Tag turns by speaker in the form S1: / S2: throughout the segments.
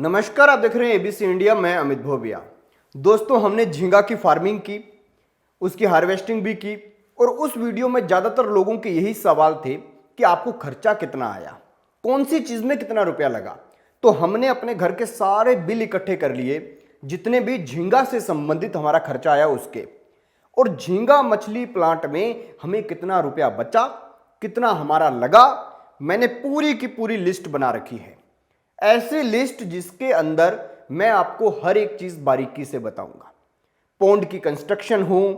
S1: नमस्कार, आप देख रहे हैं एबीसी इंडिया। मैं अमित भोबिया। दोस्तों, हमने झींगा की फार्मिंग की, उसकी हार्वेस्टिंग भी की और उस वीडियो में ज़्यादातर लोगों के यही सवाल थे कि आपको खर्चा कितना आया, कौन सी चीज़ में कितना रुपया लगा। तो हमने अपने घर के सारे बिल इकट्ठे कर लिए, जितने भी झींगा से संबंधित हमारा खर्चा आया उसके, और झींगा मछली प्लांट में हमें कितना रुपया बचा, कितना हमारा लगा, मैंने पूरी की पूरी लिस्ट बना रखी है। ऐसी लिस्ट जिसके अंदर मैं आपको हर एक चीज बारीकी से बताऊंगा। पौंड की कंस्ट्रक्शन हो,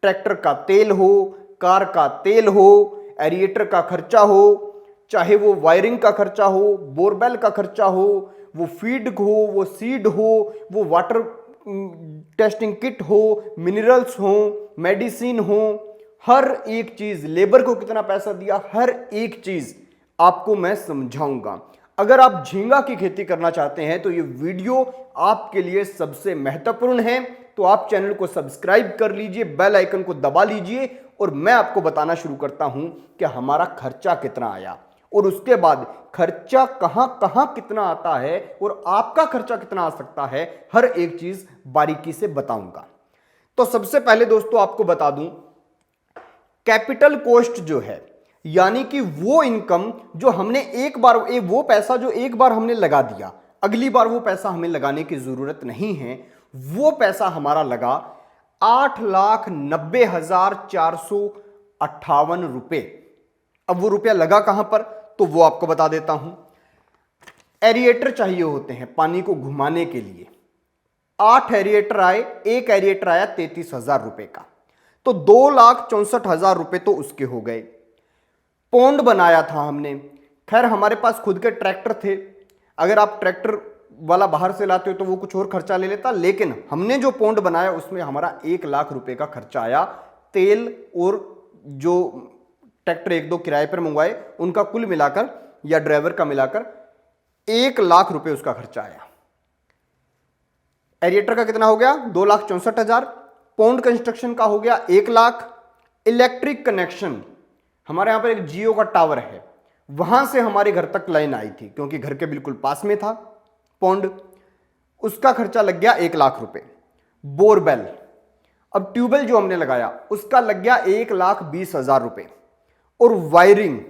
S1: ट्रैक्टर का तेल हो, कार का तेल हो, एरिएटर का खर्चा हो, चाहे वो वायरिंग का खर्चा हो, बोरवेल का खर्चा हो, वो फीड हो, वो सीड हो, वो वाटर टेस्टिंग किट हो, मिनरल्स हो, मेडिसिन हो, हर एक चीज, लेबर को कितना पैसा दिया, हर एक चीज आपको मैं समझाऊंगा। अगर आप झींगा की खेती करना चाहते हैं तो ये वीडियो आपके लिए सबसे महत्वपूर्ण है। तो आप चैनल को सब्सक्राइब कर लीजिए, बेल आइकन को दबा लीजिए और मैं आपको बताना शुरू करता हूं कि हमारा खर्चा कितना आया और उसके बाद खर्चा कहां कहां कितना आता है और आपका खर्चा कितना आ सकता है, हर एक चीज बारीकी से बताऊंगा। तो सबसे पहले दोस्तों आपको बता दूं, कैपिटल कॉस्ट जो है, यानी कि वो इनकम जो हमने एक बार, वो पैसा जो एक बार हमने लगा दिया, अगली बार वो पैसा हमें लगाने की जरूरत नहीं है, वो पैसा हमारा लगा 8,90,458 रुपए। अब वो रुपया लगा कहां पर, तो वो आपको बता देता हूं। एरिएटर चाहिए होते हैं पानी को घुमाने के लिए, 8 एरिएटर आए, एक एरिएटर आया 33,000 रुपए का, तो 2,64,000 रुपए तो उसके हो गए। पौंड बनाया था हमने, खैर हमारे पास खुद के ट्रैक्टर थे, अगर आप ट्रैक्टर वाला बाहर से लाते हो तो वो कुछ और खर्चा ले लेता, लेकिन हमने जो पौंड बनाया उसमें हमारा 1,00,000 रुपए का खर्चा आया। तेल और जो ट्रैक्टर एक दो किराए पर मंगवाए उनका कुल मिलाकर या ड्राइवर का मिलाकर 1,00,000 रुपए उसका खर्चा आया। एरिएटर का कितना हो गया, 2,64,000। पौंड कंस्ट्रक्शन का हो गया 1,00,000। इलेक्ट्रिक कनेक्शन, हमारे यहां पर एक जियो का टावर है, वहां से हमारे घर तक लाइन आई थी क्योंकि घर के बिल्कुल पास में था पौंड, उसका खर्चा लग गया 1,00,000 रुपए। बोरवेल, अब ट्यूबवेल जो हमने लगाया उसका लग गया 1,20,000 रुपए, और वायरिंग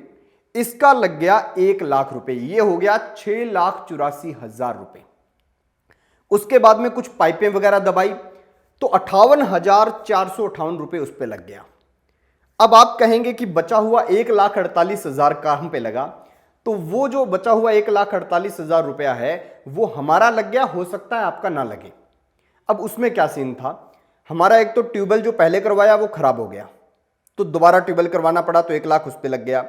S1: इसका लग गया 1,00,000 रुपए, ये हो गया 6,84,000 रुपए। उसके बाद में कुछ पाइपें वगैरह दबाई तो 58,458 रुपए उस पर लग गया। अब आप कहेंगे कि बचा हुआ 1,48,000 काम पे लगा, तो वो जो बचा हुआ 1,48,000 रुपया है वो हमारा लग गया, हो सकता है आपका ना लगे। अब उसमें क्या सीन था, हमारा एक तो ट्यूबवेल जो पहले करवाया वो खराब हो गया, तो दोबारा ट्यूबवेल करवाना पड़ा, तो 1,00,000 उस पर लग गया।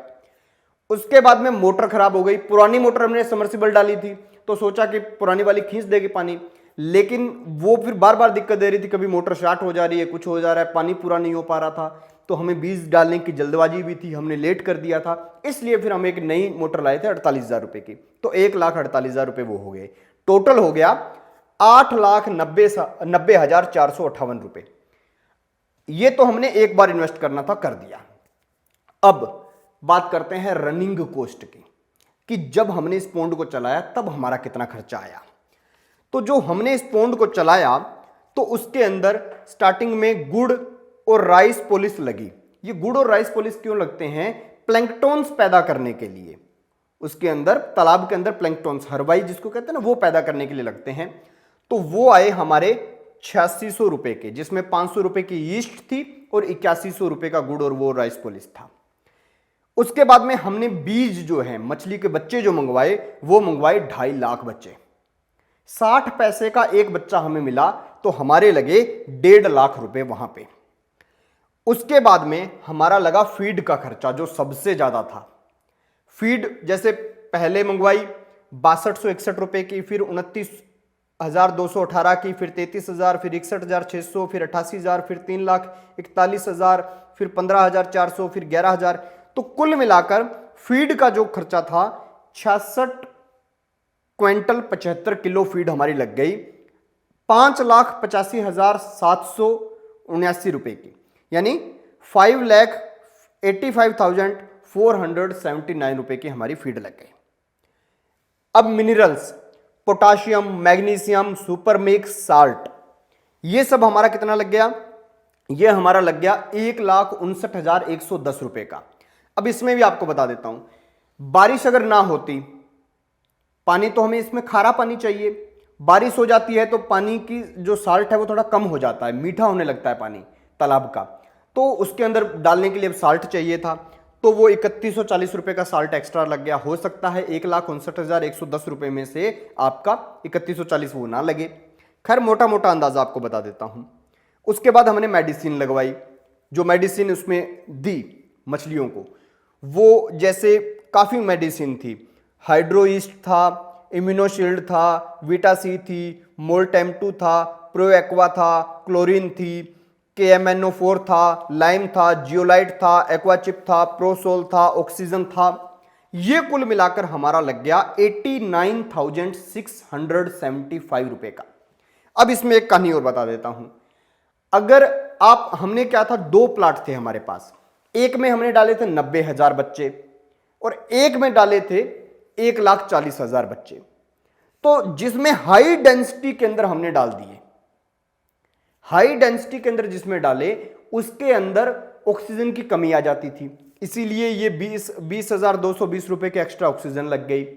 S1: उसके बाद में मोटर खराब हो गई, पुरानी मोटर हमने समर्सिबल डाली थी तो सोचा कि पुरानी वाली खींच देगी पानी, लेकिन वो फिर बार बार दिक्कत दे रही थी, कभी मोटर शॉर्ट हो जा रही है, कुछ हो जा रहा है, पानी पूरा नहीं हो पा रहा था, तो हमें बीज डालने की जल्दबाजी भी थी, हमने लेट कर दिया था, इसलिए फिर हम एक नई मोटर लाए थे 48,000 रुपए की, तो 1,48,000 रुपए वो हो गए। टोटल हो गया 8,90,458 रुपए। ये तो हमने एक बार इन्वेस्ट करना था, कर दिया। अब बात करते हैं रनिंग कॉस्ट की, कि जब हमने इस पौंड को चलाया तब हमारा कितना खर्चा आया। तो जो हमने इस पौंड को चलाया तो उसके अंदर स्टार्टिंग में गुड़ और राइस पॉलिश लगी। ये गुड़ और राइस पॉलिश क्यों लगते हैं, प्लैंकटॉन्स पैदा करने के लिए, उसके अंदर तालाब के अंदर प्लैंकटॉन्स, हरवाई जिसको कहते हैं ना, वो पैदा करने के लिए लगते हैं। तो वो आए हमारे 8,600 रुपए के, जिसमें 500 रुपए की यीस्ट थी और 8,100 रुपए का गुड़ और वो राइस पॉलिश था। उसके बाद में हमने बीज जो है, मछली के बच्चे जो मंगवाए, वो मंगवाए 2.5 लाख बच्चे, 60 पैसे का एक बच्चा हमें मिला, तो हमारे लगे 1.5 लाख रुपए वहां पे। उसके बाद में हमारा लगा फीड का खर्चा, जो सबसे ज्यादा था। फीड जैसे पहले मंगवाई 6261 रुपए की, फिर 29,218 की, फिर 33,000, फिर 61,600, फिर 88,000, फिर 3,41,000, फिर 15,400, फिर 11,000, तो कुल मिलाकर फीड का जो खर्चा था 66 क्विंटल 75 किलो फीड हमारी लग गई 5,85,779 रुपए की, यानी 5,85,479 रुपए की हमारी फीड लग गई। अब minerals, potassium, magnesium, super mix, salt, ये सब हमारा कितना लग गया? ये हमारा लग गया 1,59,110 रुपए का। अब इसमें भी आपको बता देता हूं, बारिश अगर ना होती, पानी तो हमें इसमें खारा पानी चाहिए, बारिश हो जाती है तो पानी की जो साल्ट है वो थोड़ा कम हो जाता है, मीठा होने लगता है पानी तालाब का, तो उसके अंदर डालने के लिए साल्ट चाहिए था, तो वो 3140 रुपए का साल्ट एक्स्ट्रा लग गया। हो सकता है 1,59,110 रुपए में से आपका 3140 वो ना लगे। खैर मोटा मोटा अंदाजा आपको बता देता हूं। उसके बाद हमने मेडिसिन लगवाई, जो मेडिसिन उसमें दी मछलियों को, वो जैसे काफ़ी मेडिसिन थी, हाइड्रोइस्ट था, इम्यूनोशील्ड था, विटासी थी, मोल्टेम 2 था, प्रो एक्वा था, क्लोरीन थी, KMNO4 था, लाइम था, जियोलाइट था, एक्वाचिप था, प्रोसोल था, ऑक्सीजन था। ये कुल मिलाकर हमारा लग गया 89,675 रुपए का। अब इसमें एक कहानी और बता देता हूं। अगर आप, हमने क्या था, 2 प्लाट थे हमारे पास, एक में हमने डाले थे 90,000 बच्चे और एक में डाले थे 1,40,000 बच्चे। तो जिसमें हाई डेंसिटी के अंदर हमने डाल दिए, हाई डेंसिटी के अंदर जिसमें डाले, उसके अंदर ऑक्सीजन की कमी आ जाती थी, इसीलिए ये 20,220 रुपए के एक्स्ट्रा ऑक्सीजन लग गई।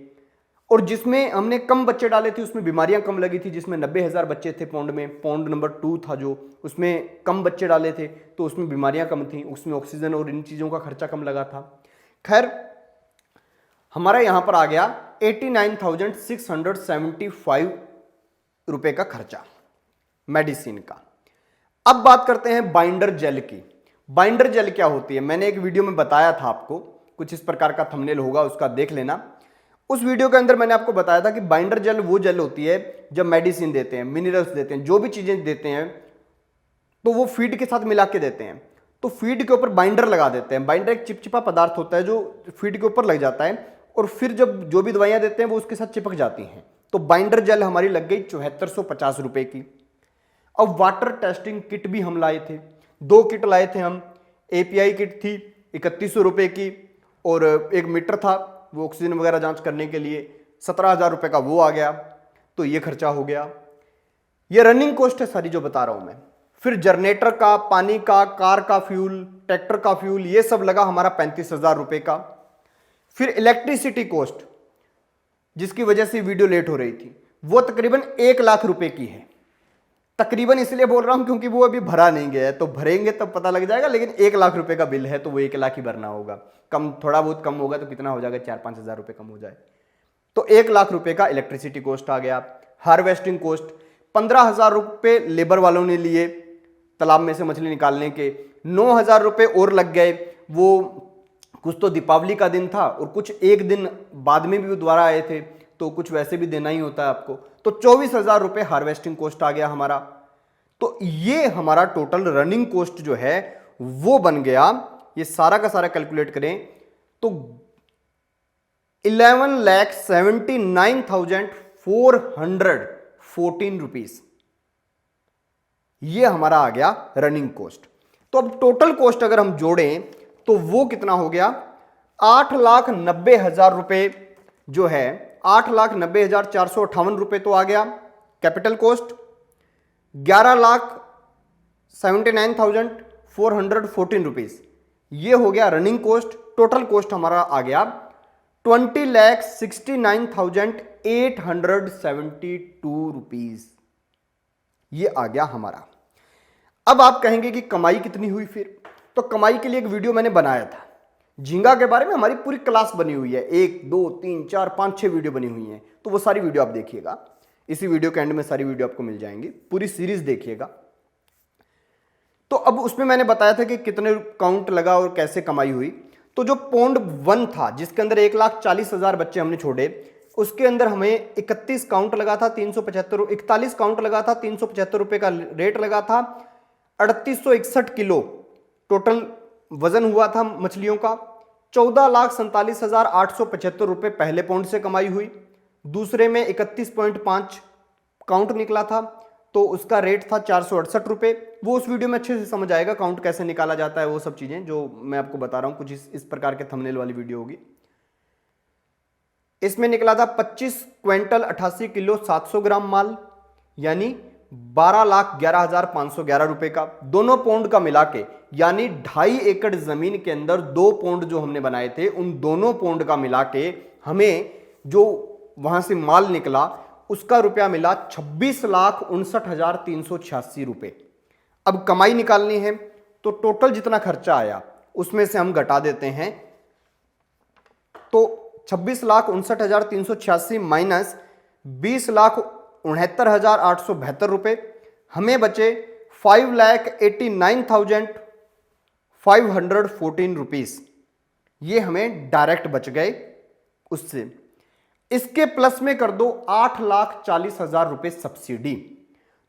S1: और जिसमें हमने कम बच्चे डाले थे उसमें बीमारियां कम लगी थी, जिसमें 90,000 बच्चे थे पौंड में, पौंड नंबर 2 था जो, उसमें कम बच्चे डाले थे तो उसमें बीमारियां कम थी, उसमें ऑक्सीजन और इन चीज़ों का खर्चा कम लगा था। खैर हमारा यहां पर आ गया 89,675 रुपए का खर्चा मेडिसिन का। अब बात करते हैं बाइंडर जेल की। बाइंडर जेल क्या होती है? मैंने एक वीडियो में बताया था आपको, कुछ इस प्रकार का थंबनेल होगा, उसका देख लेना। उस वीडियो के अंदर मैंने आपको बताया था कि बाइंडर जेल वो जेल होती है जब मेडिसिन देते हैं, मिनरल्स देते हैं, जो भी चीजें देते हैं तो वो फीड के साथ मिला के देते हैं, तो फीड के ऊपर बाइंडर लगा देते हैं। बाइंडर एक चिपचिपा पदार्थ होता है जो फीड के ऊपर लग जाता है और फिर जब जो भी दवाइयां देते हैं वो उसके साथ चिपक जाती हैं। तो बाइंडर जेल हमारी लग गई 7450 रुपए की। अब वाटर टेस्टिंग किट भी हम लाए थे, 2 किट लाए थे हम। API किट थी 3100 रुपए की और एक मीटर था वो ऑक्सीजन वगैरह जांच करने के लिए, 17,000 रुपए का वो आ गया, तो ये खर्चा हो गया। ये रनिंग कॉस्ट है सारी जो बता रहा हूं मैं। फिर जनरेटर का, पानी का, कार का फ्यूल, ट्रैक्टर का फ्यूल, ये सब लगा हमारा 35,000 रुपए का। फिर इलेक्ट्रिसिटी कॉस्ट जिसकी वजह से वीडियो लेट हो रही थी, वो तकरीबन 1 लाख रुपए की है। तकरीबन इसलिए बोल रहा हूं क्योंकि वो अभी भरा नहीं गया है, तो भरेंगे तब पता लग जाएगा, लेकिन 1 लाख रुपए का बिल है तो वो 1 लाख ही भरना होगा। कम, थोड़ा बहुत कम होगा तो कितना हो जाएगा, 4-5 हजार रुपए कम हो जाए, तो 1 लाख रुपए का इलेक्ट्रिसिटी कॉस्ट आ गया। हार्वेस्टिंग कॉस्ट 15,000 रुपए लेबर वालों ने लिए तालाब में से मछली निकालने के, 9,000 रुपए और लग गए। वो कुछ तो दीपावली का दिन था और कुछ एक दिन बाद में भी वो दोबारा आए थे, तो कुछ वैसे भी देना ही होता है आपको, तो 24,000 रुपए हार्वेस्टिंग कॉस्ट आ गया हमारा। तो ये हमारा टोटल रनिंग कॉस्ट जो है वो बन गया, ये सारा का सारा कैलकुलेट करें तो 11,79,414 रुपीज, ये हमारा आ गया रनिंग कॉस्ट। तो अब टोटल कॉस्ट अगर हम जोड़ें तो वो कितना हो गया, 8,90,000 रुपए जो है, 8,90,458 रुपए तो आ गया कैपिटल कॉस्ट। 11,79,414 रुपीज ये हो गया रनिंग कॉस्ट। टोटल कॉस्ट हमारा आ गया 20,69,872 रुपीज, ये आ गया हमारा। अब आप कहेंगे कि कमाई कितनी हुई फिर, तो कमाई के लिए एक वीडियो मैंने बनाया था झींगा के बारे में, हमारी पूरी क्लास बनी हुई है, 1 2 3 4 5 6 वीडियो बनी हुई हैं, तो वो सारी वीडियो आप देखिएगा, इसी वीडियो के एंड में सारी वीडियो आपको मिल जाएंगी, पूरी सीरीज देखिएगा। तो अब उसमें मैंने बताया था कि कितने काउंट लगा और कैसे कमाई हुई। तो जो पौंड 1 था जिसके अंदर 1,40,000 बच्चे हमने छोड़े, उसके अंदर हमें 31 काउंट लगा था, 375, 41 काउंट लगा था, 375 रुपए का रेट लगा था, 3861 किलो टोटल वजन हुआ था मछलियों का। 14,47,875 रुपए पहले पौंड से कमाई हुई, दूसरे में 31.5 काउंट निकला था तो उसका रेट था 468 रुपए। वो उस वीडियो में अच्छे से समझ आएगा काउंट कैसे निकाला जाता है, वो सब चीजें जो मैं आपको बता रहा हूं, कुछ इस प्रकार के थंबनेल वाली वीडियो होगी। इसमें निकला था 25 क्विंटल 88 किलो 700 ग्राम माल, यानी 12,11,511 रुपए का। दोनों पौंड का मिला के यानी 2.5 एकड़ जमीन के अंदर 2 पौंड जो हमने बनाए थे, उन दोनों पौंड का मिला के हमें जो वहां से माल निकला उसका रुपया मिला 26,59,386 रुपए। अब कमाई निकालनी है तो टोटल जितना खर्चा आया उसमें से हम घटा देते हैं, तो 26,59,386 माइनस 20,69,872 रुपए, हमें बचे 5,89,514 रुपीस। ये हमें डायरेक्ट बच गए उससे। इसके प्लस में कर दो 8,40,000 रुपए सब्सिडी,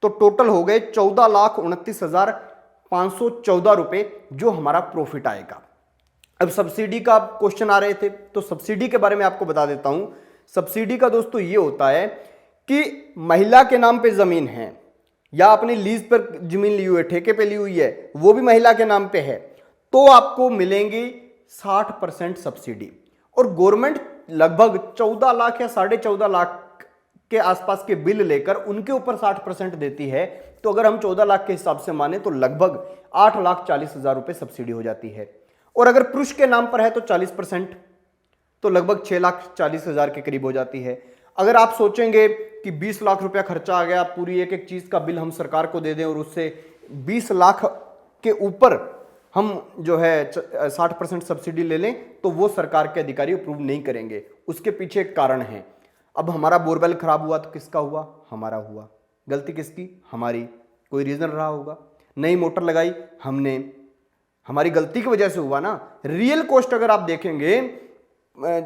S1: तो टोटल हो गए 14,29,514 रुपए जो हमारा प्रॉफिट आएगा। अब सब्सिडी का क्वेश्चन आ रहे थे तो सब्सिडी के बारे में आपको बता देता हूं। सब्सिडी का दोस्तों ये होता है कि महिला के नाम पे जमीन है या अपनी लीज पर जमीन ली हुई है, ठेके पे ली हुई है, वो भी महिला के नाम पे है, तो आपको मिलेंगी 60% सब्सिडी। और गवर्नमेंट लगभग 14 लाख या 14.5 लाख के आसपास के बिल लेकर उनके ऊपर 60% देती है। तो अगर हम 14 लाख के हिसाब से माने तो लगभग 8,40,000 रुपए सब्सिडी हो जाती है। और अगर पुरुष के नाम पर है तो 40%, तो लगभग 6,40,000 के करीब हो जाती है। अगर आप सोचेंगे कि 20 लाख रुपया खर्चा आ गया, पूरी एक एक चीज का बिल हम सरकार को दे दें और उससे 20 लाख के ऊपर हम जो है 60% सब्सिडी ले लें, तो वो सरकार के अधिकारी अप्रूव नहीं करेंगे। उसके पीछे एक कारण है। अब हमारा बोरवेल खराब हुआ तो किसका हुआ? हमारा हुआ। गलती किसकी? हमारी। कोई रीजन रहा होगा। नई मोटर लगाई हमने, हमारी गलती की वजह से हुआ ना। रियल कॉस्ट अगर आप देखेंगे,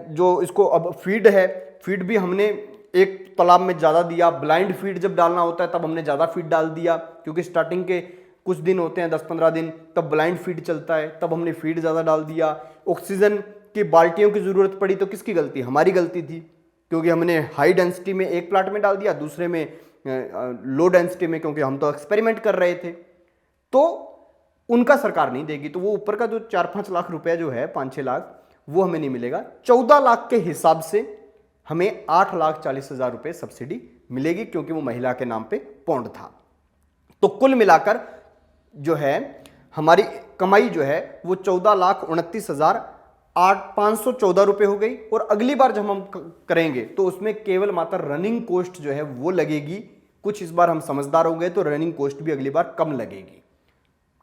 S1: जो इसको अब फीड है, फीड भी हमने एक तालाब में ज्यादा दिया। ब्लाइंड फीड जब डालना होता है तब हमने ज्यादा फीड डाल दिया, क्योंकि स्टार्टिंग के कुछ दिन होते हैं 10-15 दिन, तब ब्लाइंड फीड चलता है, तब हमने फीड ज्यादा डाल दिया। ऑक्सीजन की बाल्टियों की जरूरत पड़ी तो किसकी गलती? हमारी गलती थी, क्योंकि हमने हाई डेंसिटी में एक प्लाट में डाल दिया, दूसरे में लो डेंसिटी में, क्योंकि हम तो एक्सपेरिमेंट कर रहे थे। तो उनका सरकार नहीं देगी, तो वो ऊपर का जो 4-5 लाख रुपया जो है, 5-6 लाख, वो हमें नहीं मिलेगा। 14 लाख के हिसाब से हमें 8,40,000 रुपए सब्सिडी मिलेगी, क्योंकि वो महिला के नाम पे पौंड था। तो कुल मिलाकर जो है हमारी कमाई जो है वो 14,29,514 रुपए हो गई। और अगली बार जब हम करेंगे तो उसमें केवल मात्र रनिंग कॉस्ट जो है वो लगेगी। कुछ इस बार हम समझदार हो गए तो रनिंग कॉस्ट भी अगली बार कम लगेगी,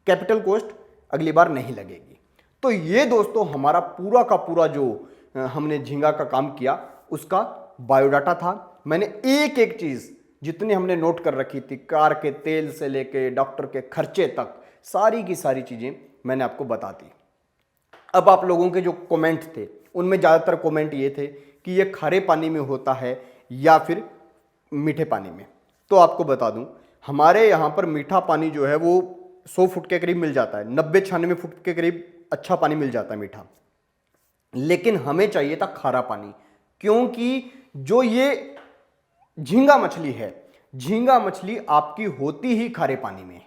S1: कैपिटल कॉस्ट अगली बार नहीं लगेगी। तो ये दोस्तों हमारा पूरा का पूरा जो हमने झींगा का काम किया उसका बायोडाटा था। मैंने एक एक चीज जितनी हमने नोट कर रखी थी, कार के तेल से लेके डॉक्टर के खर्चे तक, सारी की सारी चीजें मैंने आपको बता दी। अब आप लोगों के जो कमेंट थे उनमें ज्यादातर कमेंट ये थे कि ये खारे पानी में होता है या फिर मीठे पानी में। तो आपको बता दूं, हमारे यहां पर मीठा पानी जो है वो 100 फुट के करीब मिल जाता है, 90-96 फुट के करीब अच्छा पानी मिल जाता है मीठा। लेकिन हमें चाहिए था खारा पानी, क्योंकि जो ये झींगा मछली है, झींगा मछली आपकी होती ही खारे पानी में।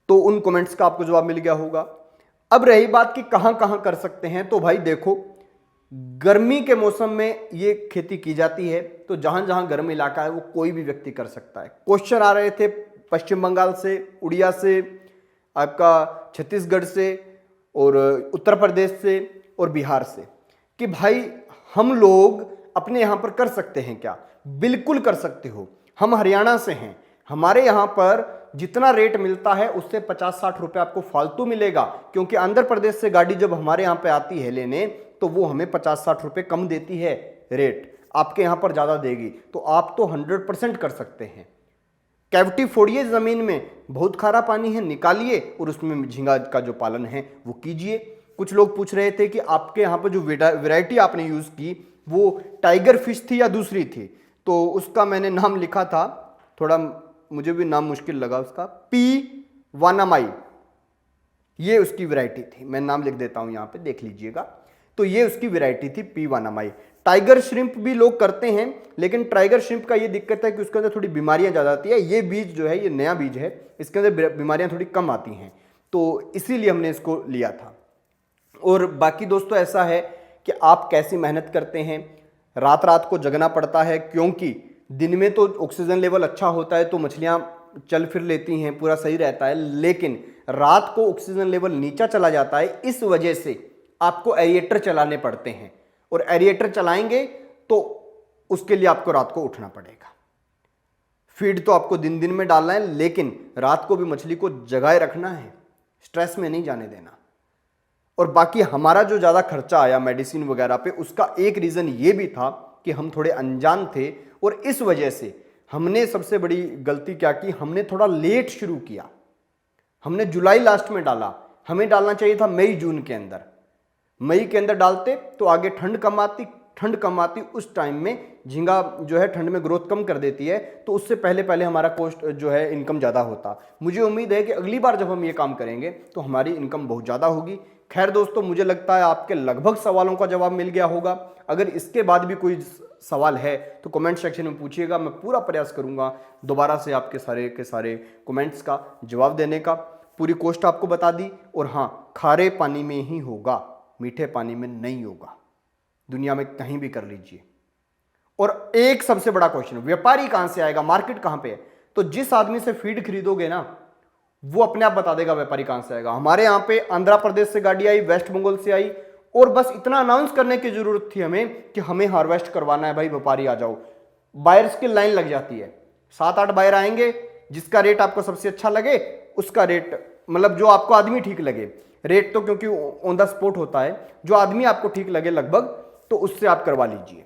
S1: तो उन कमेंट्स का आपको जवाब मिल गया होगा। अब रही बात कि कहां कहां कर सकते हैं, तो भाई देखो, गर्मी के मौसम में ये खेती की जाती है, तो जहां जहां गर्म इलाका है वो कोई भी व्यक्ति कर सकता है। क्वेश्चन आ रहे थे पश्चिम बंगाल से, उड़िया से, आपका छत्तीसगढ़ से और उत्तर प्रदेश से और बिहार से, कि भाई हम लोग अपने यहां पर कर सकते हैं क्या? बिल्कुल कर सकते हो। हम हरियाणा से हैं, हमारे यहां पर जितना रेट मिलता है उससे 50-60 रुपए आपको फालतू मिलेगा, क्योंकि आंध्र प्रदेश से गाड़ी जब हमारे यहां पे आती है लेने तो वो हमें 50-60 रुपए कम देती है रेट, आपके यहां पर ज्यादा देगी। तो आप तो 100% कर सकते हैं। कैविटी फोड़िए जमीन में, बहुत खारा पानी है, निकालिए और उसमें झींगा का जो पालन है वो कीजिए। कुछ लोग पूछ रहे थे कि आपके यहाँ पर जो वैरायटी आपने यूज की वो टाइगर फिश थी या दूसरी थी, तो उसका मैंने नाम लिखा था, थोड़ा मुझे भी नाम मुश्किल लगा उसका, पी वानामाई, ये उसकी वैरायटी थी। मैं नाम लिख देता हूं यहां पे, देख लीजिएगा। तो ये उसकी वैरायटी थी, पी वानामाई। टाइगर श्रिम्प भी लोग करते हैं, लेकिन टाइगर श्रिम्प का ये दिक्कत है कि उसके अंदर थोड़ी बीमारियां ज्यादा आती है। ये बीज जो है ये नया बीज है, इसके अंदर बीमारियां थोड़ी कम आती हैं, तो इसीलिए हमने इसको लिया था। और बाकी दोस्तों ऐसा है कि आप कैसी मेहनत करते हैं। रात रात को जगना पड़ता है, क्योंकि दिन में तो ऑक्सीजन लेवल अच्छा होता है तो मछलियां चल फिर लेती हैं, पूरा सही रहता है, लेकिन रात को ऑक्सीजन लेवल नीचा चला जाता है। इस वजह से आपको एरिएटर चलाने पड़ते हैं, और एरिएटर चलाएंगे तो उसके लिए आपको रात को उठना पड़ेगा। फीड तो आपको दिन दिन में डालना है, लेकिन रात को भी मछली को जगाए रखना है, स्ट्रेस में नहीं जाने देना। और बाकी हमारा जो ज़्यादा खर्चा आया मेडिसिन वगैरह पे, उसका एक रीज़न ये भी था कि हम थोड़े अनजान थे, और इस वजह से हमने सबसे बड़ी गलती क्या की, हमने थोड़ा लेट शुरू किया। हमने जुलाई लास्ट में डाला, हमें डालना चाहिए था मई जून के अंदर। मई के अंदर डालते तो आगे ठंड कम आती, उस टाइम में झींगा जो है ठंड में ग्रोथ कम कर देती है, तो उससे पहले पहले हमारा कॉस्ट जो है इनकम ज़्यादा होता। मुझे उम्मीद है कि अगली बार जब हम ये काम करेंगे तो हमारी इनकम बहुत ज़्यादा होगी। खैर दोस्तों, मुझे लगता है आपके लगभग सवालों का जवाब मिल गया होगा। अगर इसके बाद भी कोई सवाल है तो कमेंट सेक्शन में पूछिएगा, मैं पूरा प्रयास करूंगा दोबारा से आपके सारे के सारे कमेंट्स का जवाब देने का। पूरी कॉस्ट आपको बता दी, और हाँ, खारे पानी में ही होगा, मीठे पानी में नहीं होगा, दुनिया में कहीं भी कर लीजिए। और एक सबसे बड़ा क्वेश्चन, व्यापारी कहां से आएगा, मार्केट कहां पे है? तो जिस आदमी से फीड खरीदोगे ना, वो अपने आप बता देगा व्यापारी कहां से आएगा। हमारे यहां पे आंध्र प्रदेश से गाड़ी आई, वेस्ट बंगाल से आई, और बस इतना अनाउंस करने की जरूरत थी हमें कि हमें हार्वेस्ट करवाना है भाई, व्यापारी आ जाओ। बायर्स की लाइन लग जाती है, 7-8 बायर आएंगे, जिसका रेट आपको सबसे अच्छा लगे उसका रेट, मतलब जो आपको आदमी ठीक लगे, रेट तो क्योंकि ऑन द स्पॉट होता है, जो आदमी आपको ठीक लगे लगभग, तो उससे आप करवा लीजिए।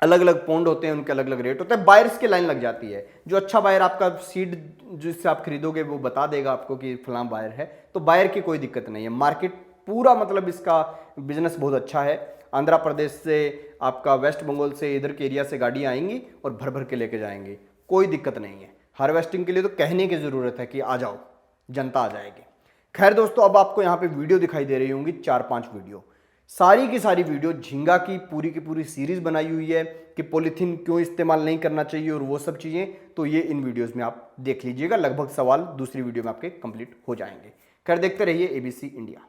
S1: अलग अलग पॉन्ड होते हैं, उनके अलग अलग रेट होते हैं, बायर्स की लाइन लग जाती है। जो अच्छा बायर आपका सीड जिससे आप खरीदोगे वो बता देगा आपको कि फलां बायर है, तो बायर की कोई दिक्कत नहीं है। मार्केट पूरा मतलब इसका बिजनेस बहुत अच्छा है। आंध्र प्रदेश से, आपका वेस्ट बंगाल से, इधर के एरिया से गाड़ियाँ आएंगी और भर भर के लेके जाएंगी, कोई दिक्कत नहीं है। हार्वेस्टिंग के लिए तो कहने की ज़रूरत है कि आ जाओ, जनता आ जाएगी। खैर दोस्तों, अब आपको यहाँ पे वीडियो दिखाई दे रही होंगी 4-5 वीडियो, सारी की सारी वीडियो झींगा की पूरी सीरीज बनाई हुई है कि पॉलीथीन क्यों इस्तेमाल नहीं करना चाहिए और वो सब चीज़ें, तो ये इन वीडियोस में आप देख लीजिएगा। लगभग सवाल दूसरी वीडियो में आपके कंप्लीट हो जाएंगे। खैर, देखते रहिए ABC इंडिया।